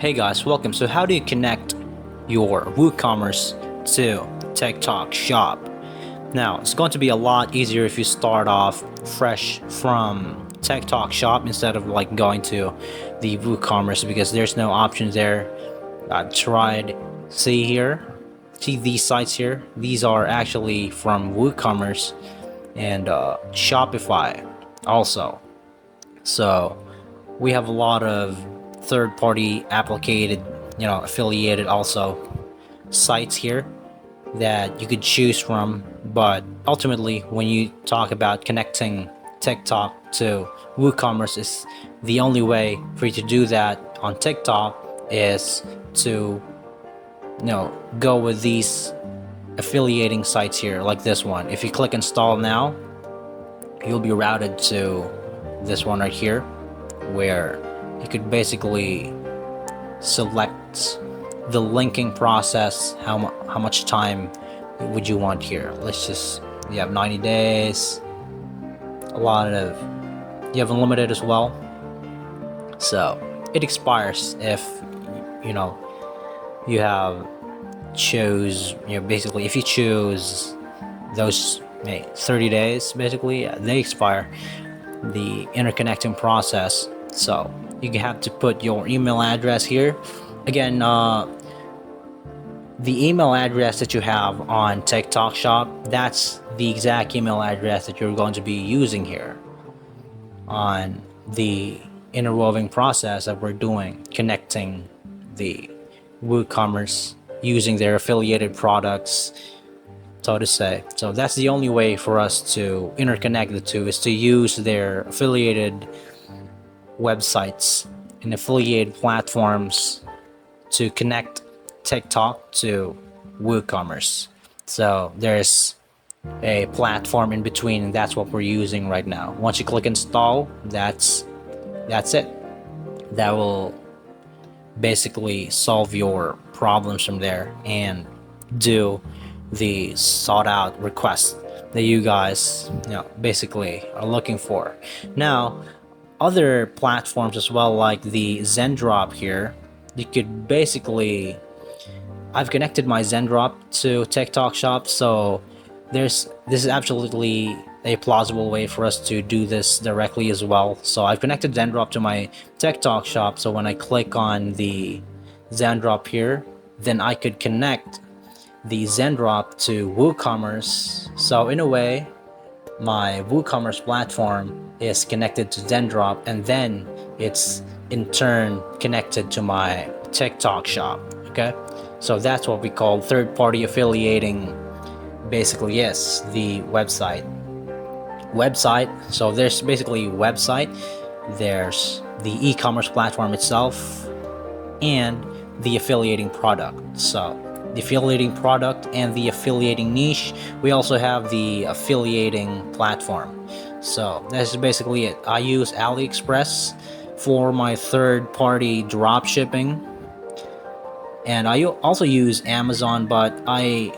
Hey guys, welcome. So how do you connect your WooCommerce to TikTok shop? Now, it's going to be a lot easier if you start off fresh from TikTok shop instead of like going to the WooCommerce, because there's no options there. I tried, see here, see these sites here. These are actually from WooCommerce and Shopify also. So we have a lot of third-party affiliated also sites here that you could choose from. But ultimately, when you talk about connecting TikTok to WooCommerce, is the only way for you to do that on TikTok is to go with these affiliating sites here, like this one. If you click install now, you'll be routed to this one right here, where you could basically select the linking process. How much time would you want here? Let's just, you have 90 days, you have unlimited as well. So it expires if you have basically if you choose those 30 days, basically they expire, the interconnecting process. So you have to put your email address here. Again, the email address that you have on TikTok shop, that's the exact email address that you're going to be using here on the interwoven process that we're doing, connecting the WooCommerce using their affiliated products, so to say. So that's the only way for us to interconnect the two, is to use their affiliated websites and affiliated platforms to connect TikTok to WooCommerce. So there's a platform in between, and that's what we're using right now. Once you click install, that's it. That will basically solve your problems from there and do the sought out request that you guys basically are looking for. Now, other platforms as well, like the Zendrop here, you could basically, I've connected my Zendrop to TikTok shop, so this is absolutely a plausible way for us to do this directly as well. So I've connected Zendrop to my TikTok shop, so when I click on the Zendrop here, then I could connect the Zendrop to WooCommerce. So in a way, my WooCommerce platform is connected to Zendrop, and then it's in turn connected to my TikTok shop. Okay, so that's what we call third-party affiliating. Basically, yes, the website. So there's basically website, there's the e-commerce platform itself, and the affiliating product. So the affiliating product and the affiliating niche, we also have the affiliating platform. So that's basically it. I use AliExpress for my third-party drop shipping, and I also use Amazon, but I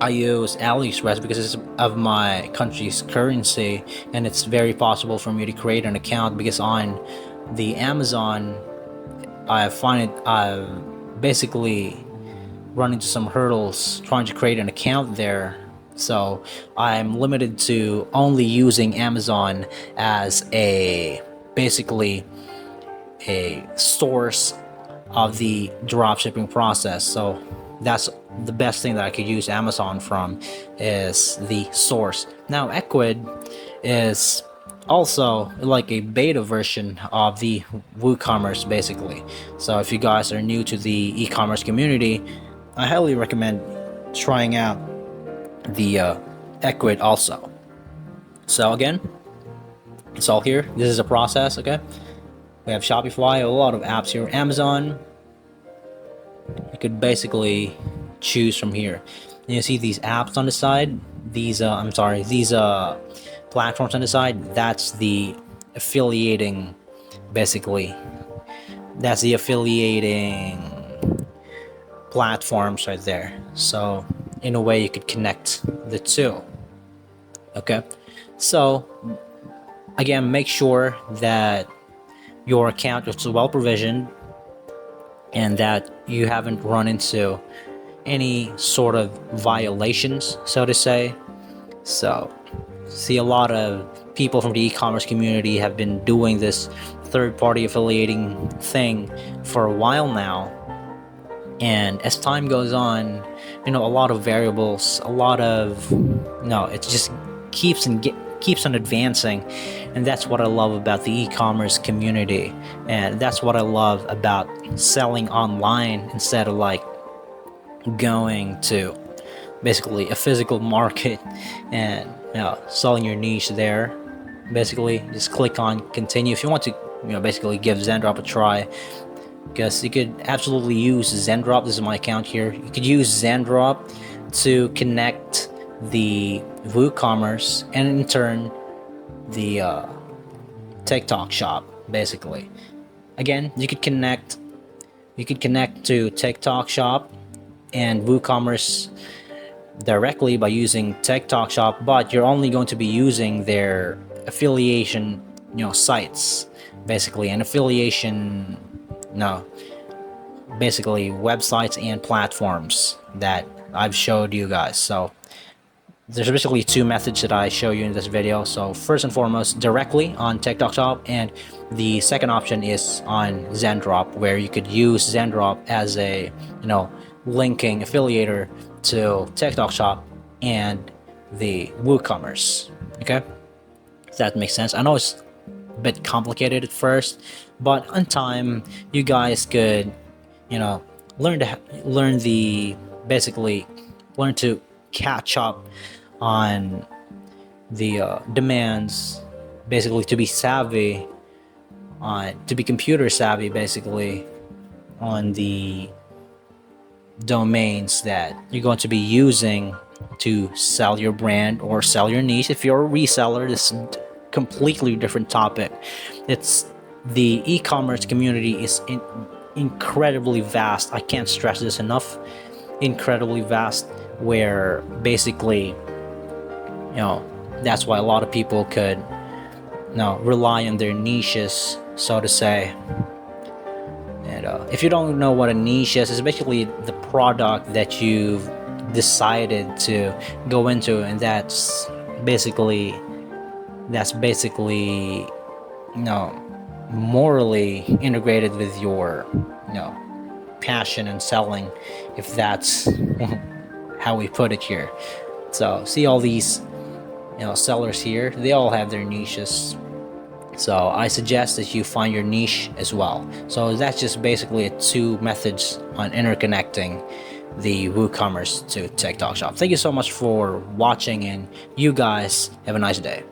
use AliExpress because it's of my country's currency, and it's very possible for me to create an account, because on the Amazon, I've basically run into some hurdles trying to create an account there. So I'm limited to only using Amazon as basically a source of the dropshipping process. So that's the best thing that I could use Amazon from, is the source. Now Ecwid is also like a beta version of the WooCommerce, basically. So if you guys are new to the e-commerce community, I highly recommend trying out the Ecwid also. So again, it's all here. This is a process. Okay, we have Shopify, a lot of apps here. Amazon, you could basically choose from here. And you see these apps on the side, these platforms on the side, that's the affiliating, basically. That's the affiliating platforms right there. So in a way, you could connect the two. Okay, so again, make sure that your account is well provisioned and that you haven't run into any sort of violations, so to say. So, see, a lot of people from the e-commerce community have been doing this third-party affiliating thing for a while now, and as time goes on, a lot of variables, a lot of it just keeps on advancing, and that's what I love about the e-commerce community, and that's what I love about selling online instead of like going to basically a physical market and selling your niche there. Basically, just click on continue if you want to basically give Zendrop a try, because you could absolutely use Zendrop. This is my account here. You could use Zendrop to connect the Woocommerce and in turn the TikTok shop. Basically, again, you could connect to TikTok shop and Woocommerce directly by using TikTok shop, but you're only going to be using their affiliation sites, basically, and affiliation basically websites and platforms that I've showed you guys. So there's basically two methods that I show you in this video. So first and foremost, directly on TikTok shop, and the second option is on Zendrop, where you could use Zendrop as a linking affiliator to TikTok shop and the Woocommerce. Okay, if that makes sense. I know it's a bit complicated at first, but on time you guys could learn to catch up on the demands, basically to be savvy to be computer savvy, basically, on the domains that you're going to be using to sell your brand or sell your niche. If you're a reseller, this is a completely different topic. It's the e-commerce community is incredibly vast. I can't stress this enough. Incredibly vast, where basically that's why a lot of people could rely on their niches, so to say. And if you don't know what a niche is, it's basically the product that you've decided to go into, and that's basically morally integrated with your passion and selling, if that's how we put it here. So see all these sellers here, they all have their niches. So I suggest that you find your niche as well. So that's just basically two methods on interconnecting the Woocommerce to TikTok shop. Thank you so much for watching, and you guys have a nice day.